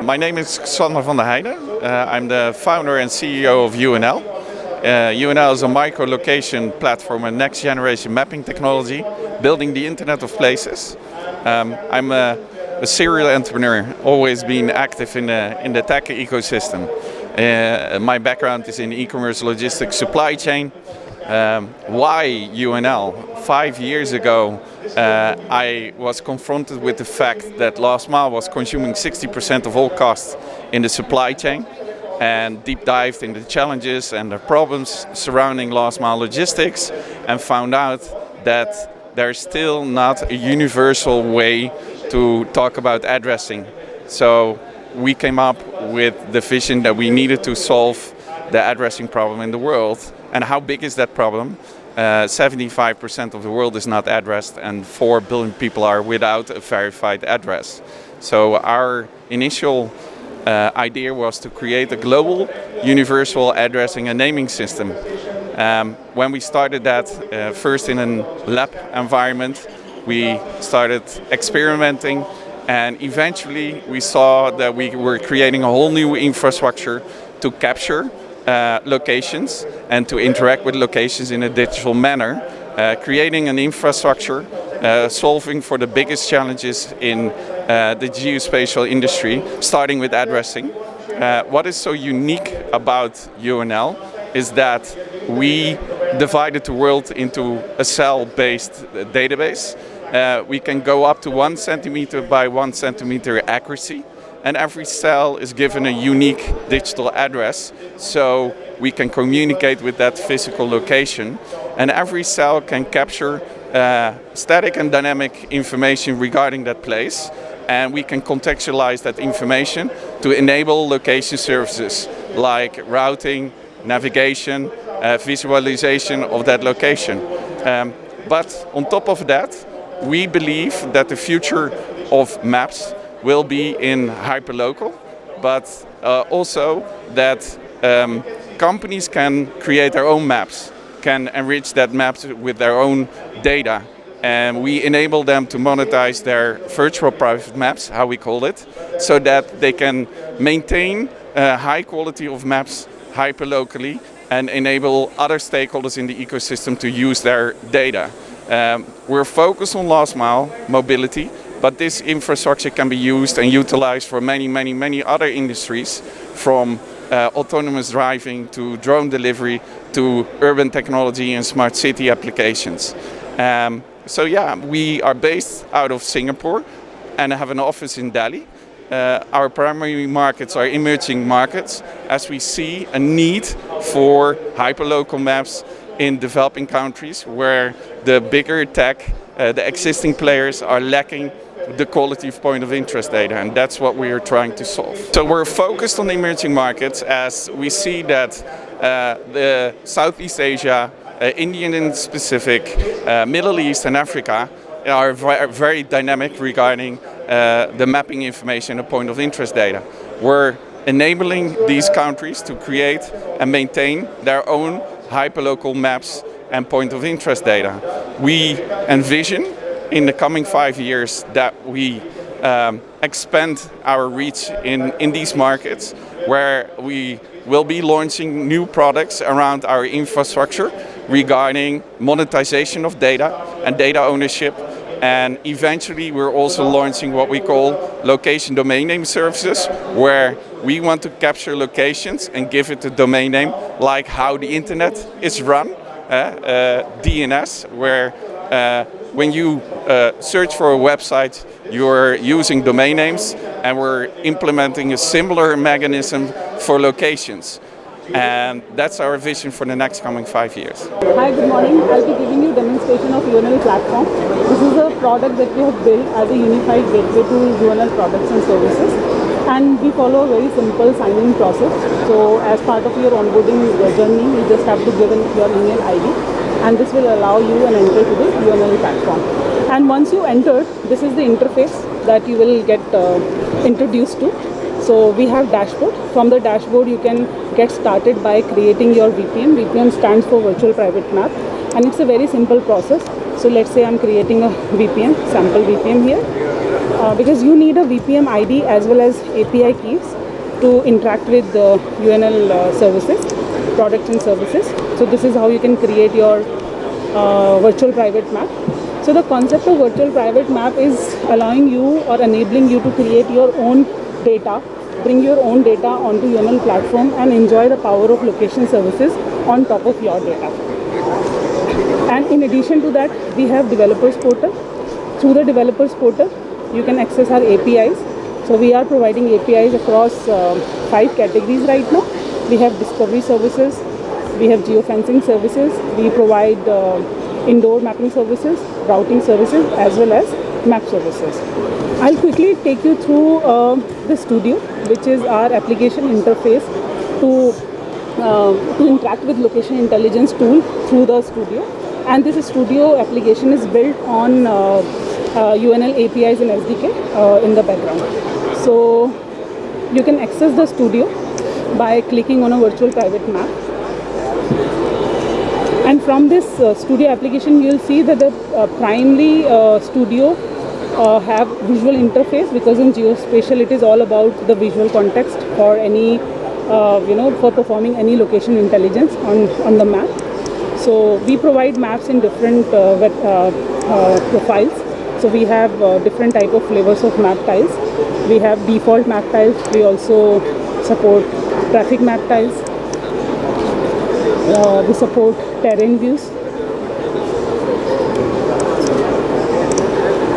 My name is Sander van der Heijden. I'm the founder and CEO of UNL. UNL is a microlocation platform and next generation mapping technology, building the Internet of Places. I'm a serial entrepreneur, always been active in the tech ecosystem. My background is in e-commerce, logistics, supply chain. Why UNL? 5 years ago, I was confronted with the fact that last mile was consuming 60% of all costs in the supply chain, and deep dived into the challenges and the problems surrounding last mile logistics, and found out that there's still not a universal way to talk about addressing. So we came up with the vision that we needed to solve the addressing problem in the world. And how big is that problem? 75% of the world is not addressed, and 4 billion people are without a verified address. So our initial idea was to create a global universal addressing and naming system. When we started that, first in a lab environment, we started experimenting, and eventually we saw that we were creating a whole new infrastructure to capture locations and to interact with locations in a digital manner, creating an infrastructure, solving for the biggest challenges in the geospatial industry, starting with addressing. What is so unique about UNL is that we divided the world into a cell-based database. We can go up to 1 centimeter by 1 centimeter accuracy, and every cell is given a unique digital address, so we can communicate with that physical location. And every cell can capture static and dynamic information regarding that place, and we can contextualize that information to enable location services like routing, navigation, visualization of that location. But on top of that, we believe that the future of maps will be in hyperlocal, but also that companies can create their own maps, can enrich that maps with their own data, and we enable them to monetize their virtual private maps, how we call it, so that they can maintain a high quality of maps hyperlocally and enable other stakeholders in the ecosystem to use their data. We're focused on last mile mobility, but this infrastructure can be used and utilized for many other industries, from autonomous driving to drone delivery to urban technology and smart city applications. So yeah, we are based out of Singapore and have an office in Delhi. Our primary markets are emerging markets, as we see a need for hyperlocal maps in developing countries where the bigger tech, the existing players, are lacking the quality of point of interest data, and that's what we are trying to solve. So we're focused on emerging markets, as we see that the Southeast Asia, Indian in specific, Middle East and Africa are very dynamic regarding the mapping information and point of interest data. We're enabling these countries to create and maintain their own hyperlocal maps and point of interest data. We envision in the coming 5 years that we expand our reach in these markets, where we will be launching new products around our infrastructure regarding monetization of data and data ownership. And eventually we're also launching what we call location domain name services, where we want to capture locations and give it a domain name, like how the internet is run, DNS, where when you search for a website, you're using domain names, and we're implementing a similar mechanism for locations. And that's our vision for the next coming 5 years. Hi, good morning. I'll be giving you a demonstration of UNL platform. This is a product that we have built as a unified gateway to UNL products and services. And we follow a very simple sign-in process. So as part of your onboarding journey, you just have to give in your email ID, and this will allow you an entry to the UNL platform. And once you enter, this is the interface that you will get introduced to. So we have dashboard. From the dashboard, you can get started by creating your VPN. VPN stands for Virtual Private Map, and it's a very simple process. So let's say I'm creating a VPN, sample VPN here. because you need a VPM ID as well as API keys to interact with the UNL services, products and services. So this is how you can create your virtual private map. So the concept of virtual private map is allowing you or enabling you to create your own data, bring your own data onto UNL platform and enjoy the power of location services on top of your data. And in addition to that, we have developers portal. Through the developers portal, you can access our APIs. So we are providing APIs across 5 categories right now. We have discovery services, we have geofencing services, we provide indoor mapping services, routing services, as well as map services. I'll quickly take you through the studio, which is our application interface to interact with location intelligence tool through the studio. And this studio application is built on UNL APIs and SDK in the background. So you can access the studio by clicking on a virtual private map. And from this studio application, you'll see that the primary studio have visual interface, because in geospatial it is all about the visual context for any, for performing any location intelligence on the map. So we provide maps in different profiles. So we have different type of flavors of map tiles. We have default map tiles. We also support traffic map tiles. We support terrain views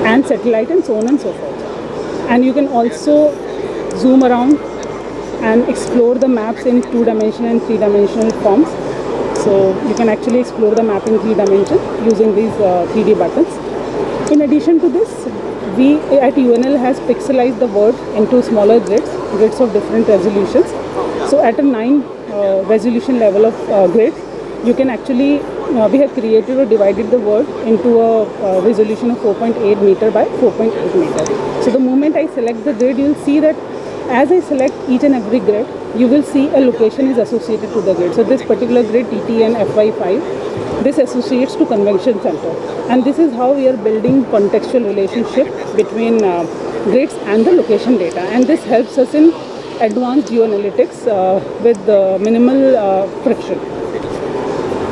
and satellite and so on and so forth. And you can also zoom around and explore the maps in 2-dimensional and 3-dimensional forms. So you can actually explore the map in 3 dimensions using these 3D buttons. In addition to this, we at UNL has pixelized the world into smaller grids of different resolutions. So at a 9 resolution level of grid, you can actually, we have created or divided the world into a resolution of 4.8 meter by 4.8 meter. So the moment I select the grid, you'll see that as I select each and every grid, you will see a location is associated to the grid. So this particular grid, TTN FY5, this associates to convention center. And this is how we are building contextual relationship between grids and the location data. And this helps us in advanced geoanalytics with minimal friction.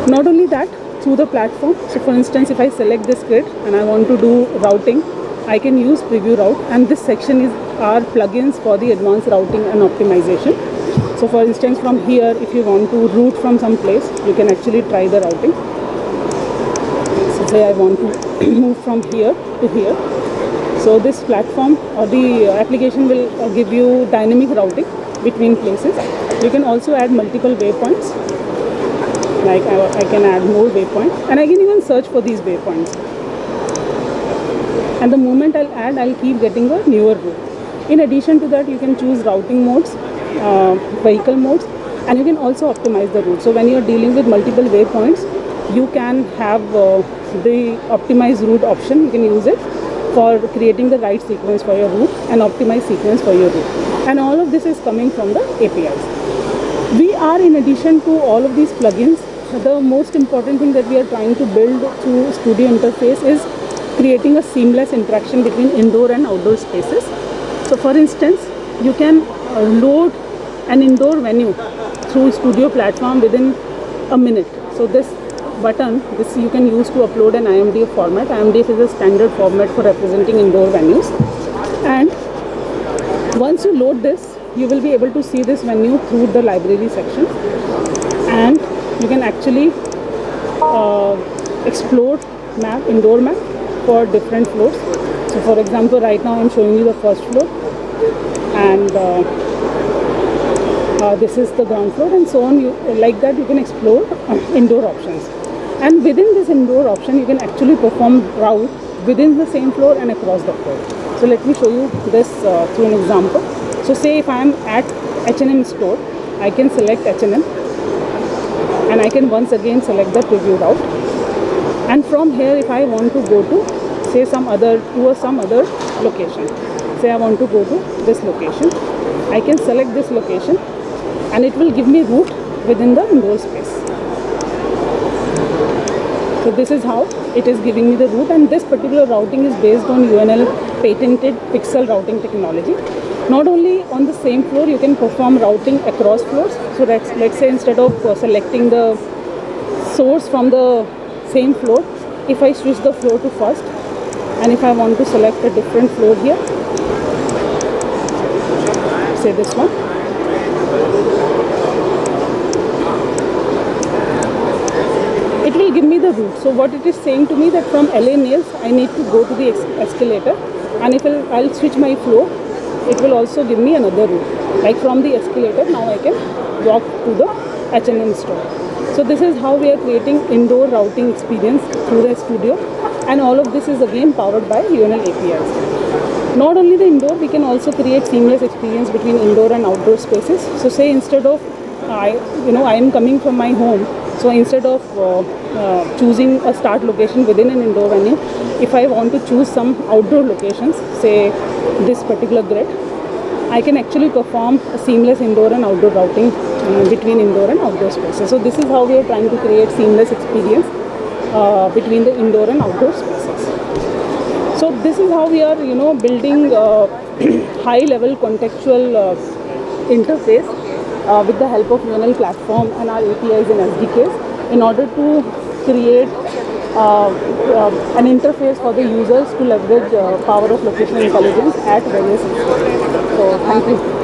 Not only that, through the platform, so for instance, if I select this grid and I want to do routing, I can use preview route, and this section is our plugins for the advanced routing and optimization. So for instance, from here, if you want to route from some place, you can actually try the routing. So say I want to move from here to here. So this platform or the application will give you dynamic routing between places. You can also add multiple waypoints. Like I can add more waypoints, and I can even search for these waypoints. And the moment I'll add, I'll keep getting a newer route. In addition to that, you can choose routing modes, vehicle modes, and you can also optimize the route. So when you're dealing with multiple waypoints, you can have the optimized route option. You can use it for creating the right sequence for your route and optimized sequence for your route. And all of this is coming from the APIs. We are, in addition to all of these plugins, the most important thing that we are trying to build through Studio Interface is creating a seamless interaction between indoor and outdoor spaces. So for instance, you can load an indoor venue through Studio platform within a minute. So this button, this you can use to upload an IMDF format. IMDF is a standard format for representing indoor venues. And once you load this, you will be able to see this venue through the library section. And you can actually explore map, indoor map for different floors. So for example, right now I'm showing you the first floor, and this is the ground floor, and so on. Like that you can explore indoor options. And within this indoor option, you can actually perform route within the same floor and across the floor. So let me show you this through an example. So say if I am at H&M store, I can select H&M, and I can once again select the preview route. And from here, if I want to go to say some other location, say I want to go to this location, I can select this location, and it will give me route within the indoor space. So this is how it is giving me the route, and this particular routing is based on UNL patented pixel routing technology. Not only on the same floor, you can perform routing across floors. So let's say instead of selecting the source from the same floor, if I switch the floor to first, and if I want to select a different floor here, say this one, it will give me the route. So what it is saying to me that from LA Nails I need to go to the escalator, and if I'll switch my floor, it will also give me another route. Like from the escalator, now I can walk to the H&M store. So this is how we are creating indoor routing experience through the studio, and all of this is again powered by UNL APIs. Not only the indoor, we can also create seamless experience between indoor and outdoor spaces. So say instead of I am coming from my home, so instead of choosing a start location within an indoor venue, if I want to choose some outdoor locations, say this particular grid, I can actually perform a seamless indoor and outdoor routing between indoor and outdoor spaces. So this is how we are trying to create seamless experience between the indoor and outdoor spaces. So this is how we are, building high-level contextual interface with the help of UNL platform and our APIs and SDKs in order to create an interface for the users to leverage power of location intelligence at various scales. So thank you.